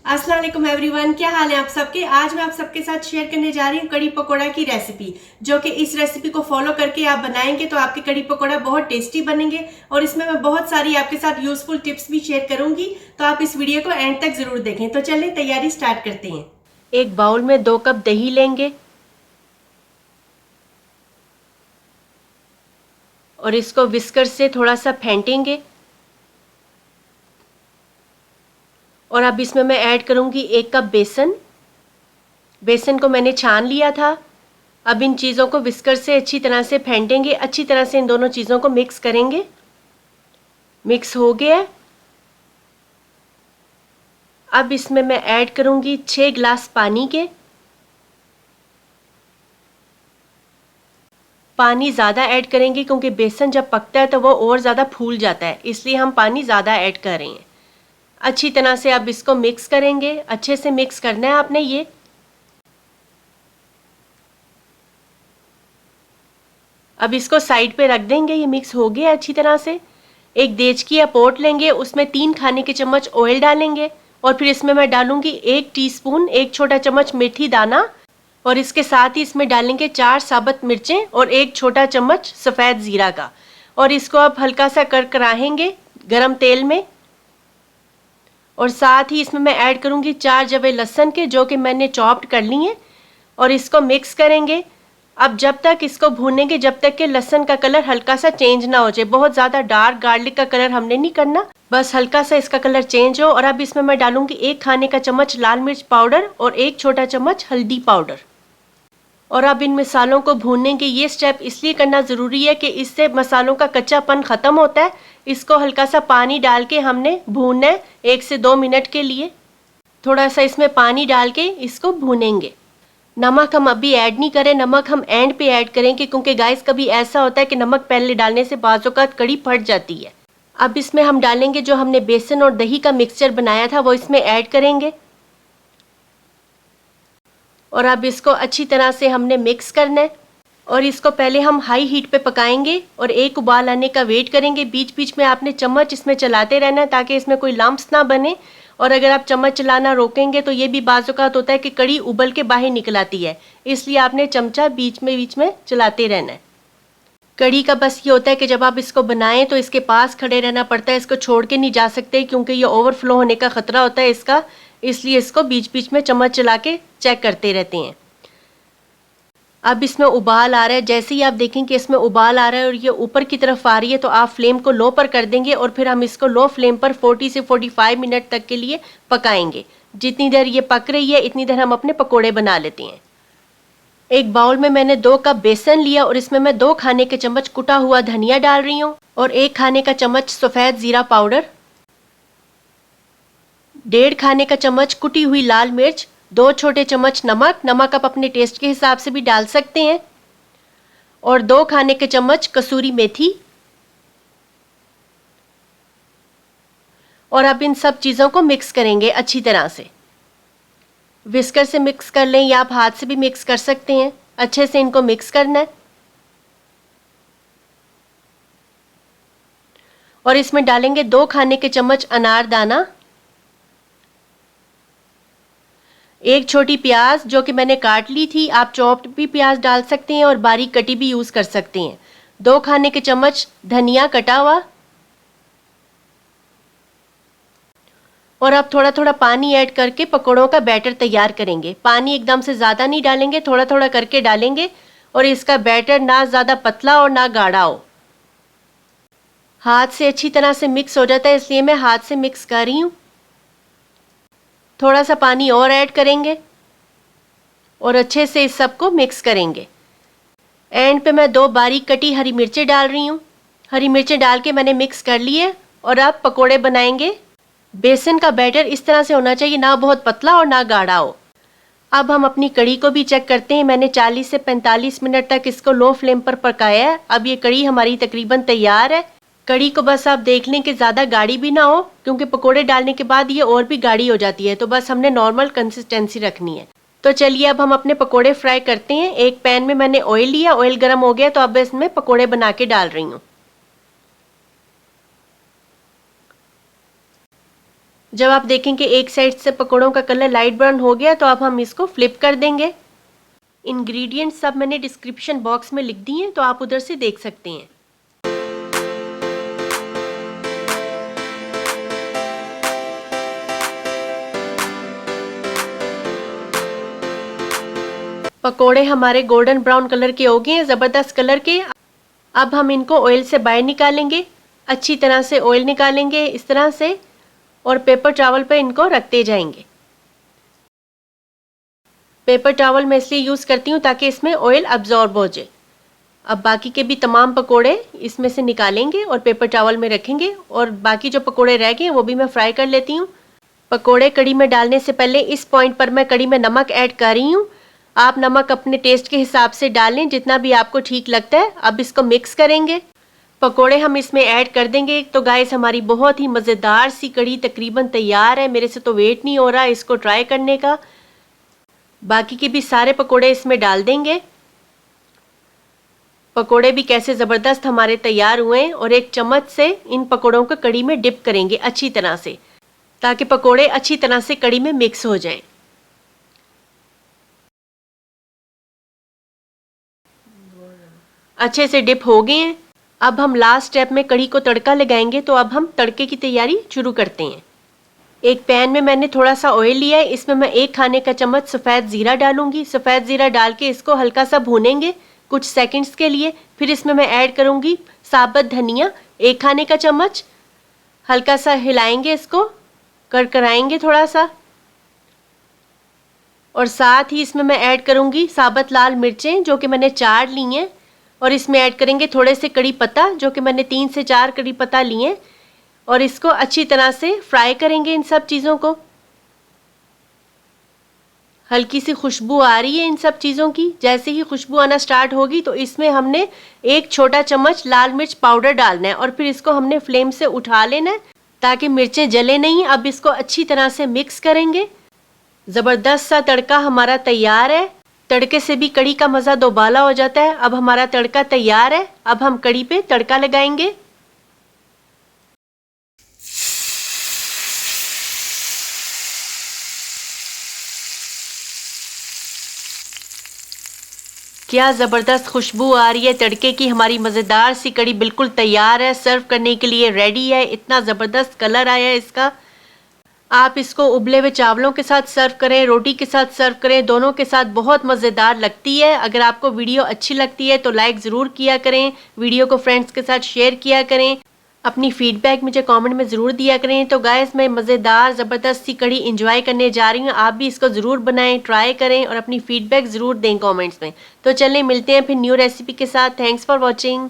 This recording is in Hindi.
अस्सलाम वालेकुम एवरीवन, क्या हाल है आप सबके। आज मैं आप सबके साथ शेयर करने जा रही हूँ कड़ी पकोड़ा की रेसिपी, जो कि इस रेसिपी को फॉलो करके आप बनाएंगे तो आपके कड़ी पकोड़ा बहुत टेस्टी बनेंगे। और इसमें मैं बहुत सारी आपके साथ यूजफुल टिप्स भी शेयर करूंगी, तो आप इस वीडियो को एंड तक जरूर देखें। तो चलें तैयारी स्टार्ट करते हैं। एक बाउल में 2 कप दही लेंगे और इसको विस्कर से थोड़ा सा फेंटेंगे। और अब इसमें मैं ऐड करूंगी 1 कप बेसन। बेसन को मैंने छान लिया था। अब इन चीज़ों को विस्कर से अच्छी तरह से फेंटेंगे, अच्छी तरह से इन दोनों चीज़ों को मिक्स करेंगे। मिक्स हो गया। अब इसमें मैं ऐड करूंगी 6 गिलास पानी के। पानी ज़्यादा ऐड करेंगे क्योंकि बेसन जब पकता है तो वो और ज़्यादा फूल जाता है, इसलिए हम पानी ज़्यादा ऐड कर रहे हैं। अच्छी तरह से अब इसको मिक्स करेंगे, अच्छे से मिक्स करना है आपने ये। अब इसको साइड पे रख देंगे, ये मिक्स हो गया अच्छी तरह से। एक देचकी या पोट लेंगे, उसमें 3 खाने के चम्मच ऑयल डालेंगे और फिर इसमें मैं डालूंगी 1 टीस्पून 1 छोटा चम्मच मेथी दाना। और इसके साथ ही इसमें डालेंगे 4 साबुत मिर्चें और 1 छोटा चम्मच सफ़ेद ज़ीरा का। और इसको अब हल्का सा करकराहेंगे गरम तेल में। और साथ ही इसमें मैं ऐड करूंगी 4 जवे लहसुन के, जो कि मैंने चॉप्ड कर ली हैं। और इसको मिक्स करेंगे। अब जब तक इसको भूनेंगे जब तक कि लहसुन का कलर हल्का सा चेंज ना हो जाए। बहुत ज़्यादा डार्क गार्लिक का कलर हमने नहीं करना, बस हल्का सा इसका कलर चेंज हो। और अब इसमें मैं डालूंगी 1 खाने का चम्मच लाल मिर्च पाउडर और 1 छोटा चम्मच हल्दी पाउडर। और अब इन मसालों को भूनने के ये स्टेप इसलिए करना ज़रूरी है कि इससे मसालों का कच्चापन ख़त्म होता है। इसको हल्का सा पानी डाल के हमने भूनना है 1 से 2 मिनट के लिए। थोड़ा सा इसमें पानी डाल के इसको भूनेंगे। नमक हम अभी ऐड नहीं करें, नमक हम एंड पे ऐड करेंगे, क्योंकि गाइस कभी ऐसा होता है कि नमक पहले डालने से बाज़ औक़ात कड़ी फट जाती है। अब इसमें हम डालेंगे जो हमने बेसन और दही का मिक्सचर बनाया था, वो इसमें ऐड करेंगे। और अब इसको अच्छी तरह से हमने मिक्स करना है। और इसको पहले हम हाई हीट पे पकाएंगे और एक उबाल आने का वेट करेंगे। बीच बीच में आपने चम्मच इसमें चलाते रहना है ताकि इसमें कोई लम्प्स ना बने। और अगर आप चम्मच चलाना रोकेंगे तो ये भी बाज़ औक़ात होता है कि कड़ी उबल के बाहर निकल आती है, इसलिए आपने चमचा बीच में चलाते रहना है। कड़ी का बस ये होता है कि जब आप इसको बनाएं तो इसके पास खड़े रहना पड़ता है, इसको छोड़ के नहीं जा सकते क्योंकि ये ओवरफ्लो होने का ख़तरा होता है इसका, इसलिए इसको बीच बीच में चम्मच चला के चेक करते रहते हैं। अब इसमें उबाल आ रहा है, जैसे ही आप देखें कि इसमें उबाल आ रहा है और ये ऊपर की तरफ आ रही है तो आप फ्लेम को लो पर कर देंगे और फिर हम इसको लो फ्लेम पर 40 से 45 मिनट तक के लिए पकाएंगे। जितनी देर ये पक रही है इतनी देर हम अपने पकोड़े बना लेते हैं। एक बाउल में मैंने 2 कप बेसन लिया और इसमें मैं 2 खाने के चम्मच कुटा हुआ धनिया डाल रही हूँ और 1 खाने का चम्मच सफ़ेद ज़ीरा पाउडर, 1.5 खाने का चम्मच कुटी हुई लाल मिर्च, 2 छोटे चम्मच नमक, नमक आप अपने टेस्ट के हिसाब से भी डाल सकते हैं, और 2 खाने के चम्मच कसूरी मेथी। और अब इन सब चीज़ों को मिक्स करेंगे अच्छी तरह से। विस्कर से मिक्स कर लें या आप हाथ से भी मिक्स कर सकते हैं। अच्छे से इनको मिक्स करना है। और इसमें डालेंगे 2 खाने के चम्मच अनारदाना, 1 छोटी प्याज जो कि मैंने काट ली थी, आप चॉप्ड भी प्याज डाल सकते हैं और बारीक कटी भी यूज़ कर सकते हैं, 2 खाने के चम्मच धनिया कटा हुआ। और अब थोड़ा थोड़ा पानी ऐड करके पकौड़ों का बैटर तैयार करेंगे। पानी एकदम से ज़्यादा नहीं डालेंगे, थोड़ा थोड़ा करके डालेंगे। और इसका बैटर ना ज़्यादा पतला और ना गाढ़ा हो। हाथ से अच्छी तरह से मिक्स हो जाता है, इसलिए मैं हाथ से मिक्स कर रही हूँ। थोड़ा सा पानी और ऐड करेंगे और अच्छे से इस सब को मिक्स करेंगे। एंड पे मैं 2 बारीक कटी हरी मिर्चें डाल रही हूँ। हरी मिर्चें डाल के मैंने मिक्स कर ली है। और अब पकोड़े बनाएंगे। बेसन का बैटर इस तरह से होना चाहिए, ना बहुत पतला और ना गाढ़ा हो। अब हम अपनी कड़ी को भी चेक करते हैं। मैंने 40 से 45 मिनट तक इसको लो फ्लेम पर पकाया है। अब ये कड़ी हमारी तकरीबन तैयार है। कड़ी को बस आप देख लें कि ज़्यादा गाढ़ी भी ना हो, क्योंकि पकोड़े डालने के बाद ये और भी गाढ़ी हो जाती है, तो बस हमने नॉर्मल कंसिस्टेंसी रखनी है। तो चलिए अब हम अपने पकोड़े फ्राई करते हैं। एक पैन में मैंने ऑयल लिया, ऑयल गर्म हो गया तो अब इसमें पकोड़े बना के डाल रही हूँ। जब आप देखेंगे एक साइड से पकौड़ों का कलर लाइट ब्राउन हो गया तो अब हम इसको फ्लिप कर देंगे। इंग्रेडिएंट्स सब मैंने डिस्क्रिप्शन बॉक्स में लिख दिए हैं, तो आप उधर से देख सकते हैं। पकोड़े हमारे गोल्डन ब्राउन कलर के हो गए हैं, ज़बरदस्त कलर के। अब हम इनको ऑयल से बाहर निकालेंगे, अच्छी तरह से ऑयल निकालेंगे इस तरह से, और पेपर टॉवल पे इनको रखते जाएंगे। पेपर टॉवल मैं इसलिए यूज़ करती हूँ ताकि इसमें ऑयल अब्जॉर्ब हो जाए। अब बाकी के भी तमाम पकोड़े इसमें से निकालेंगे और पेपर टॉवल में रखेंगे, और बाकी जो पकोड़े रह गए वो भी मैं फ्राई कर लेती हूँ। पकोड़े कढ़ी में डालने से पहले इस पॉइंट पर मैं कढ़ी में नमक ऐड कर रही हूँ। आप नमक अपने टेस्ट के हिसाब से डाल लें, जितना भी आपको ठीक लगता है। अब इसको मिक्स करेंगे, पकोड़े हम इसमें ऐड कर देंगे। तो गाइस हमारी बहुत ही मज़ेदार सी कढ़ी तकरीबन तैयार है। मेरे से तो वेट नहीं हो रहा इसको ट्राई करने का। बाकी के भी सारे पकोड़े इसमें डाल देंगे। पकोड़े भी कैसे ज़बरदस्त हमारे तैयार हुए हैं, और एक चम्मच से इन पकोड़ों को कढ़ी में डिप करेंगे अच्छी तरह से, ताकि पकोड़े अच्छी तरह से कढ़ी में मिक्स हो जाएं। अच्छे से डिप हो गए हैं। अब हम लास्ट स्टेप में कढ़ी को तड़का लगाएंगे, तो अब हम तड़के की तैयारी शुरू करते हैं। एक पैन में मैंने थोड़ा सा ऑयल लिया है, इसमें मैं 1 खाने का चम्मच सफ़ेद ज़ीरा डालूंगी। सफ़ेद ज़ीरा डाल के इसको हल्का सा भूनेंगे कुछ सेकंड्स के लिए। फिर इसमें मैं ऐड करूंगी साबुत धनिया 1 खाने का चम्मच। हल्का सा हिलाएंगे, इसको करकराएंगे थोड़ा सा, और साथ ही इसमें मैं ऐड करूंगी साबुत लाल मिर्चें जो कि मैंने 4 ली हैं, और इसमें ऐड करेंगे थोड़े से कड़ी पत्ता जो कि मैंने 3 से 4 कड़ी पत्ता लिए, और इसको अच्छी तरह से फ्राई करेंगे इन सब चीज़ों को। हल्की सी खुशबू आ रही है इन सब चीज़ों की। जैसे ही खुशबू आना स्टार्ट होगी तो इसमें हमने 1 छोटा चम्मच लाल मिर्च पाउडर डालना है, और फिर इसको हमने फ्लेम से उठा लेना है ताकि मिर्चें जले नहीं। अब इसको अच्छी तरह से मिक्स करेंगे। ज़बरदस्त सा तड़का हमारा तैयार है। तड़के से भी कढ़ी का मज़ा दोबाला हो जाता है। अब हमारा तड़का तैयार है। अब हम कढ़ी पे तड़का लगाएंगे। क्या ज़बरदस्त खुशबू आ रही है तड़के की। हमारी मज़ेदार सी कढ़ी बिल्कुल तैयार है, सर्व करने के लिए रेडी है। इतना ज़बरदस्त कलर आया है इसका। आप इसको उबले हुए चावलों के साथ सर्व करें, रोटी के साथ सर्व करें, दोनों के साथ बहुत मज़ेदार लगती है। अगर आपको वीडियो अच्छी लगती है तो लाइक ज़रूर किया करें, वीडियो को फ्रेंड्स के साथ शेयर किया करें, अपनी फीडबैक मुझे कमेंट में ज़रूर दिया करें। तो गाइस मैं मज़ेदार ज़बरदस्त सी कढ़ी इंजॉय करने जा रही हूँ। आप भी इसको ज़रूर बनाएं, ट्राई करें, और अपनी फीडबैक ज़रूर दें कमेंट्स में। तो चलें मिलते हैं फिर न्यू रेसिपी के साथ। Thanks for watching.